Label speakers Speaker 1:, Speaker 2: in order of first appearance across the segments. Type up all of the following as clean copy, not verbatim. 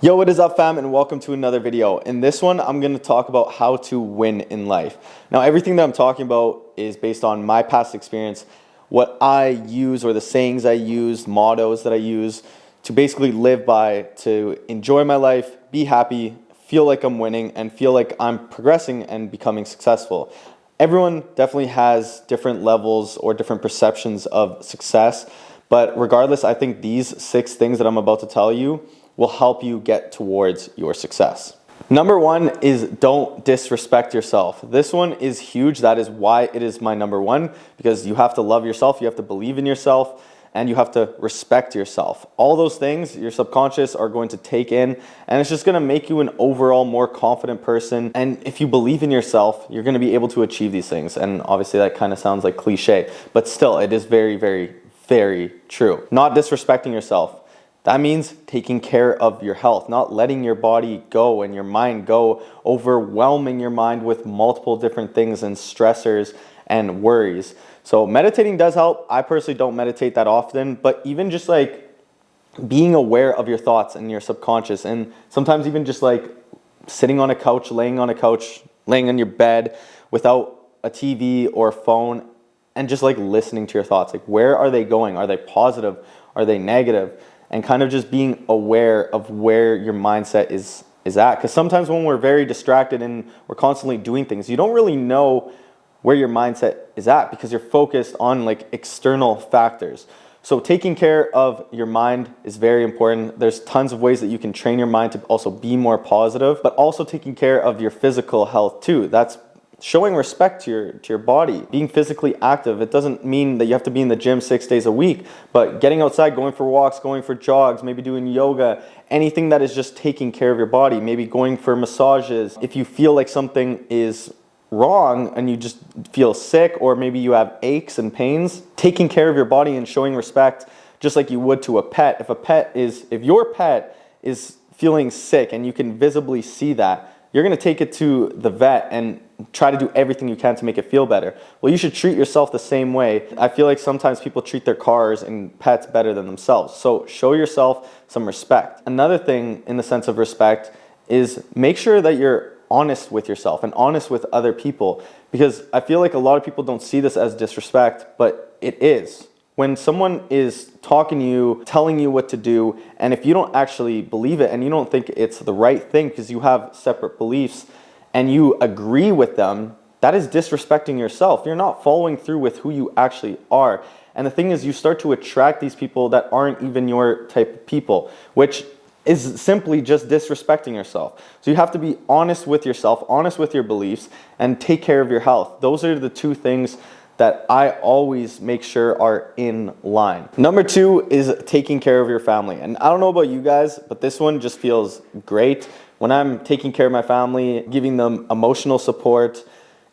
Speaker 1: Yo, what is up, fam, and welcome to another video. In this one, I'm going to talk about how to win in life. Now, everything that I'm talking about is based on my past experience, what I use or the sayings I use, mottos that I use to basically live by, to enjoy my life, be happy, feel like I'm winning, and feel like I'm progressing and becoming successful. Everyone definitely has different levels or different perceptions of success, but regardless, I think these 6 things that I'm about to tell you will help you get towards your success. Number 1 is don't disrespect yourself. This one is huge. That is why it is my number 1, because you have to love yourself, you have to believe in yourself, and you have to respect yourself. All those things your subconscious are going to take in, and it's just going to make you an overall more confident person. And if you believe in yourself, you're going to be able to achieve these things. And obviously that kind of sounds like cliche, but still it is very, very, very true. Not disrespecting yourself. That means taking care of your health, not letting your body go and your mind go, overwhelming your mind with multiple different things and stressors and worries. So meditating does help. I personally don't meditate that often, but even just like being aware of your thoughts and your subconscious, and sometimes even just like sitting on a couch, laying on your bed without a TV or phone, and just like listening to your thoughts. Like, where are they going? Are they positive? Are they negative? And kind of just being aware of where your mindset is at. Because sometimes when we're very distracted and we're constantly doing things, you don't really know where your mindset is at because you're focused on like external factors. So taking care of your mind is very important. There's tons of ways that you can train your mind to also be more positive, but also taking care of your physical health too. That's showing respect to your body. Being physically active, it doesn't mean that you have to be in the gym 6 days a week, but getting outside, going for walks, going for jogs, maybe doing yoga, anything that is just taking care of your body, maybe going for massages. If you feel like something is wrong and you just feel sick, or maybe you have aches and pains, taking care of your body and showing respect just like you would to a pet. If your pet is feeling sick and you can visibly see that, you're going to take it to the vet and try to do everything you can to make it feel better. Well, you should treat yourself the same way. I feel like sometimes people treat their cars and pets better than themselves. So show yourself some respect. Another thing in the sense of respect is make sure that you're honest with yourself and honest with other people, because I feel like a lot of people don't see this as disrespect, but it is. When someone is talking to you, telling you what to do, and if you don't actually believe it and you don't think it's the right thing because you have separate beliefs and you agree with them, that is disrespecting yourself. You're not following through with who you actually are. And the thing is, you start to attract these people that aren't even your type of people, which is simply just disrespecting yourself. So you have to be honest with yourself, honest with your beliefs, and take care of your health. Those are the 2 things that I always make sure are in line. Number 2 is taking care of your family. And I don't know about you guys, but this one just feels great. When I'm taking care of my family, giving them emotional support,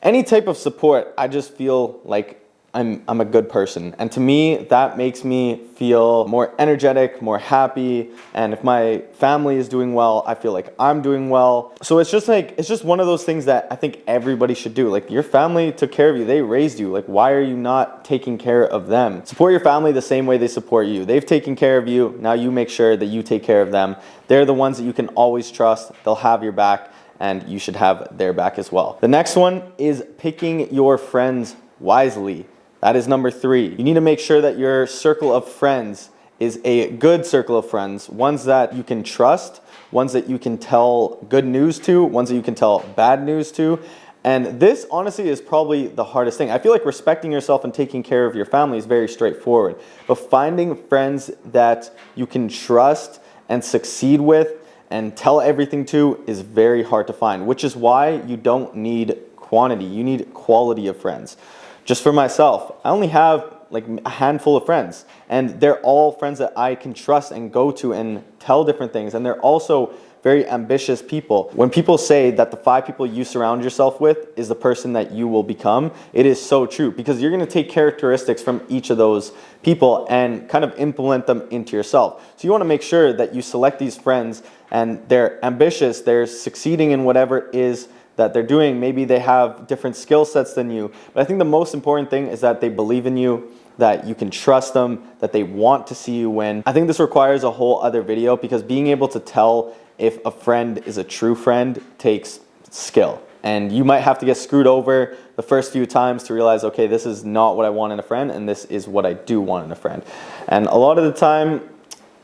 Speaker 1: any type of support, I just feel like I'm a good person. And to me, that makes me feel more energetic, more happy. And if my family is doing well, I feel like I'm doing well. So it's just one of those things that I think everybody should do. Like, your family took care of you. They raised you. Like, why are you not taking care of them? Support your family the same way they support you. They've taken care of you. Now you make sure that you take care of them. They're the ones that you can always trust. They'll have your back, and you should have their back as well. The next one is picking your friends wisely. That is number 3. You need to make sure that your circle of friends is a good circle of friends, ones that you can trust, ones that you can tell good news to, ones that you can tell bad news to. And this honestly is probably the hardest thing. I feel like respecting yourself and taking care of your family is very straightforward, but finding friends that you can trust and succeed with and tell everything to is very hard to find, which is why you don't need quantity, you need quality of friends. Just for myself, I only have like a handful of friends, and they're all friends that I can trust and go to and tell different things, and they're also very ambitious people. When people say that the 5 people you surround yourself with is the person that you will become, it is so true, because you're going to take characteristics from each of those people and kind of implement them into yourself. So you want to make sure that you select these friends and they're ambitious, they're succeeding in whatever it is that they're doing. Maybe they have different skill sets than you, but I think the most important thing is that they believe in you that you can trust them, that they want to see you win. I think this requires a whole other video, because being able to tell if a friend is a true friend takes skill. And you might have to get screwed over the first few times to realize, okay, this is not what I want in a friend, and this is what I do want in a friend. And a lot of the time,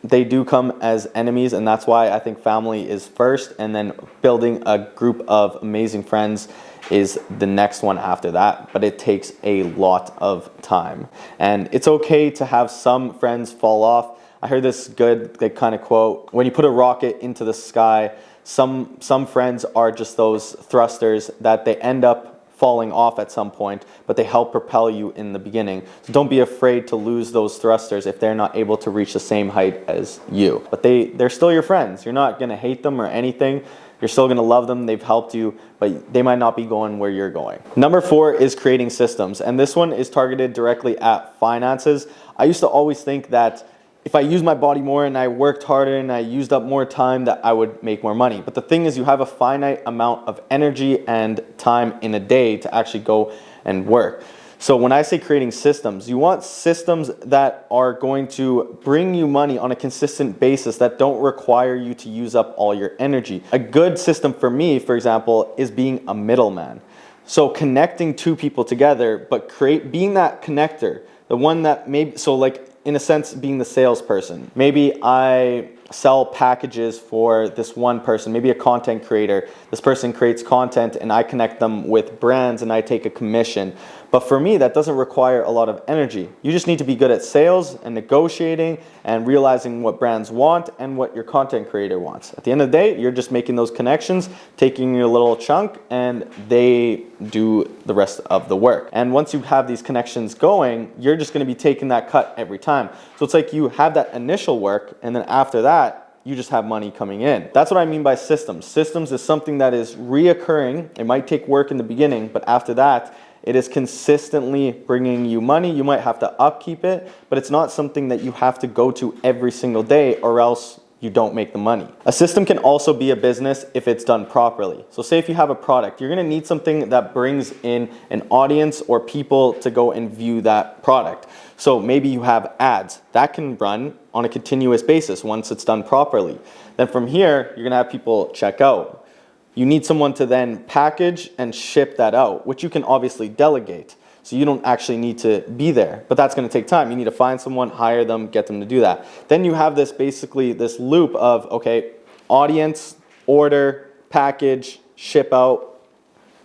Speaker 1: they do come as enemies, and that's why I think family is first, and then building a group of amazing friends is the next one after that. But it takes a lot of time, and it's okay to have some friends fall off. I heard this good kind of quote: when you put a rocket into the sky, some friends are just those thrusters that they end up falling off at some point, but they help propel you in the beginning. So don't be afraid to lose those thrusters if they're not able to reach the same height as you. But they're still your friends. You're not gonna hate them or anything. You're still gonna love them. They've helped you, but they might not be going where you're going. Number 4 is creating systems. And this one is targeted directly at finances. I used to always think that if I used my body more and I worked harder and I used up more time, that I would make more money. But the thing is, you have a finite amount of energy and time in a day to actually go and work. So when I say creating systems, you want systems that are going to bring you money on a consistent basis, that don't require you to use up all your energy. A good system for me, for example, is being a middleman. So connecting two people together, but being that connector, the one that maybe, so like, in a sense, being the salesperson. Maybe I sell packages for this one person, maybe a content creator. This person creates content and I connect them with brands and I take a commission. But for me, that doesn't require a lot of energy. You just need to be good at sales and negotiating and realizing what brands want and what your content creator wants. At the end of the day, you're just making those connections, taking your little chunk, and they do the rest of the work. And once you have these connections going, you're just going to be taking that cut every time. So it's like you have that initial work, and then after that, you just have money coming in. That's what I mean by systems. Systems is something that is reoccurring. It might take work in the beginning, but after that, it is consistently bringing you money. You might have to upkeep it, but it's not something that you have to go to every single day, or else you don't make the money. A system can also be a business if it's done properly. So say if you have a product, you're gonna need something that brings in an audience or people to go and view that product. So maybe you have ads that can run on a continuous basis once it's done properly. Then from here, you're gonna have people check out. You need someone to then package and ship that out, which you can obviously delegate. So you don't actually need to be there, but that's gonna take time. You need to find someone, hire them, get them to do that. Then you have this basically this loop of, okay, audience, order, package, ship out,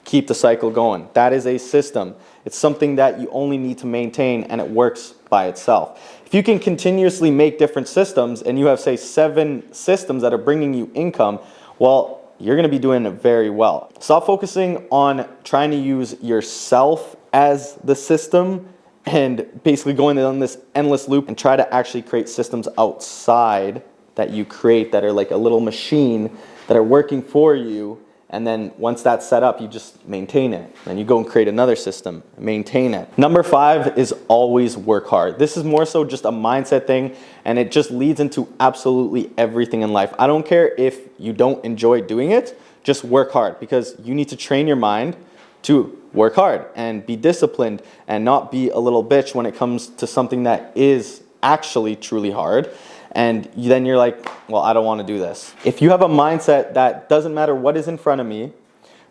Speaker 1: keep the cycle going. That is a system. It's something that you only need to maintain, and it works by itself. If you can continuously make different systems and you have, say, 7 systems that are bringing you income, well, you're gonna be doing it very well. Stop focusing on trying to use yourself as the system and basically going down this endless loop, and try to actually create systems outside that you create that are like a little machine that are working for you. And then once that's set up, you just maintain it. Then you go and create another system, maintain it. Number 5 is always work hard. This is more so just a mindset thing, and it just leads into absolutely everything in life. I don't care if you don't enjoy doing it, just work hard, because you need to train your mind to work hard and be disciplined and not be a little bitch when it comes to something that is actually truly hard. And then you're like, well, I don't want to do this. If you have a mindset that doesn't matter what is in front of me,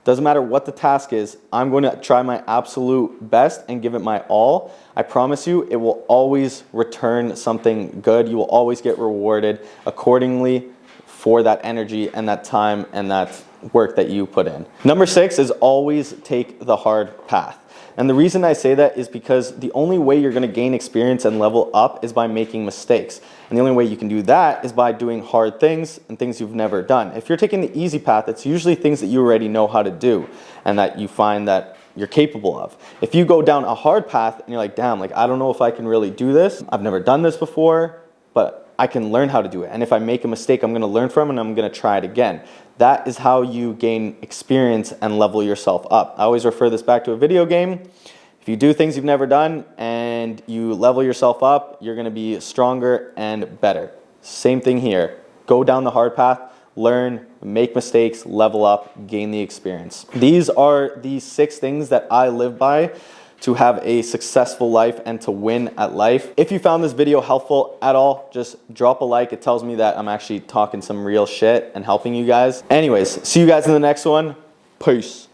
Speaker 1: doesn't matter what the task is, I'm going to try my absolute best and give it my all, I promise you, it will always return something good. You will always get rewarded accordingly for that energy and that time and that work that you put in. Number 6 is always take the hard path. And the reason I say that is because the only way you're going to gain experience and level up is by making mistakes. And the only way you can do that is by doing hard things and things you've never done. If you're taking the easy path, it's usually things that you already know how to do and that you find that you're capable of. If you go down a hard path and you're like, damn, like, I don't know if I can really do this. I've never done this before, but I can learn how to do it. And if I make a mistake, I'm going to learn from it and I'm going to try it again. That is how you gain experience and level yourself up. I always refer this back to a video game. If you do things you've never done and you level yourself up, you're going to be stronger and better. Same thing here. Go down the hard path, learn, make mistakes, level up, gain the experience. These are the 6 things that I live by to have a successful life and to win at life. If you found this video helpful at all, just drop a like. It tells me that I'm actually talking some real shit and helping you guys. Anyways, see you guys in the next one. Peace.